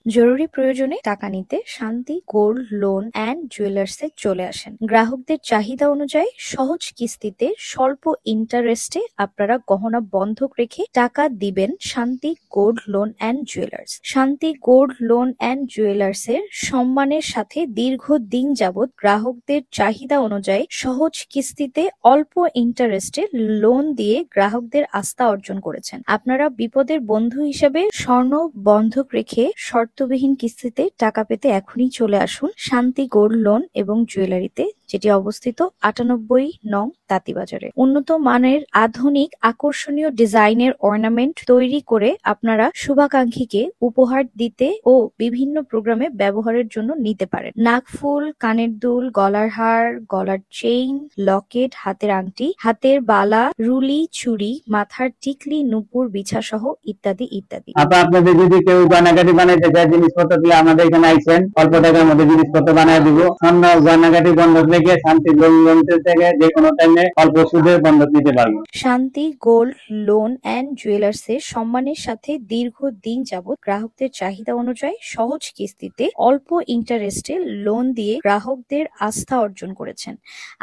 জরুরি প্রয়োজনে টাকা নিতে শান্তি গোল্ড লোন অ্যান্ড জুয়েলার্সে চলে আসেন। গ্রাহকদের চাহিদা অনুযায়ী সহজ কিস্তিতে স্বল্প ইন্টারেস্টে আপনারা গহনা বন্ধক রেখে টাকা দিবেন শান্তি গোল্ড লোন অ্যান্ড জুয়েলার্স। শান্তি গোল্ড লোন অ্যান্ড জুয়েলার্সের সম্মানের সাথে দীর্ঘদিন যাবৎ গ্রাহকদের চাহিদা অনুযায়ী সহজ কিস্তিতে অল্প ইন্টারেস্টে লোন দিয়ে গ্রাহকদের আস্থা অর্জন করেছেন। আপনারা বিপদের বন্ধু হিসেবে স্বর্ণ বন্ধক রেখে শর্তবিহীন কিস্তিতে টাকা পেতে এখনই চলে আসুন শান্তি গোল্ড লোন এবং জুয়েলারিতে, যেটি অবস্থিত ৯৮ নং তাঁতীবাজারে। উন্নত মানের আধুনিক আকর্ষণীয় ডিজাইনের অর্নামেন্ট তৈরি করে আপনারা শুভাকাঙ্ক্ষীকে উপহার দিতে ও বিভিন্ন প্রোগ্রামে ব্যবহারের জন্য নিতে পারেন। নাকফুল, কানের দুল, গলার হার, গলার চেইন, লকেট, হাতের আংটি, হাতের বালা, রুলি, চুড়ি, মাথার টিকলি, নুপুর, বিছা সহ ইত্যাদি ইত্যাদি। আপনাদের যদি কেউ গয়নাগাটি বানাইতে চায় জিনিসপত্র দিলে আমাদের এখানে আইছেন, অল্প টাকার মধ্যে জিনিসপত্র বানিয়ে দিব। স্বর্ণ গয়নাগাটি বন্ধক রেখে শান্তি গোল্ড লোন থেকে যে কোনো টাইমে অল্প সুদে বন্ধক নিতে পারবো। শান্তি গোল্ড লোন অ্যান্ড জুয়েলার্সে সম্মানের সাথে দীর্ঘদিন যাবৎ গ্রাহকদের চাহিদা অনুযায়ী সহজ কিস্তিতে অল্প ইন্টারেস্টে লোন দিয়ে গ্রাহকদের আস্থা অর্জন করেছেন।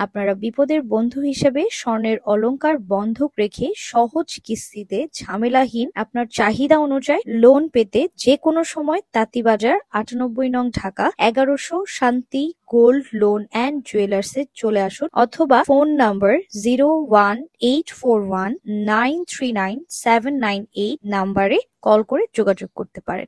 আপনারা বিপদের বন্ধু হিসেবে স্বর্ণের অলংকার বন্ধক রেখে সহজ কিস্তিতে ঝামেলাহীন আপনার চাহিদা অনুযায়ী লোন পেতে যে কোনো সময় তাঁতীবাজার ৯৮ নং ঢাকা ১১০০ শান্তি গোল্ড লোন অ্যান্ড জুয়েলার্সে চলে আসুন অথবা ফোন নাম্বার 01841939798 নাম্বারে কল করে যোগাযোগ করতে পারেন।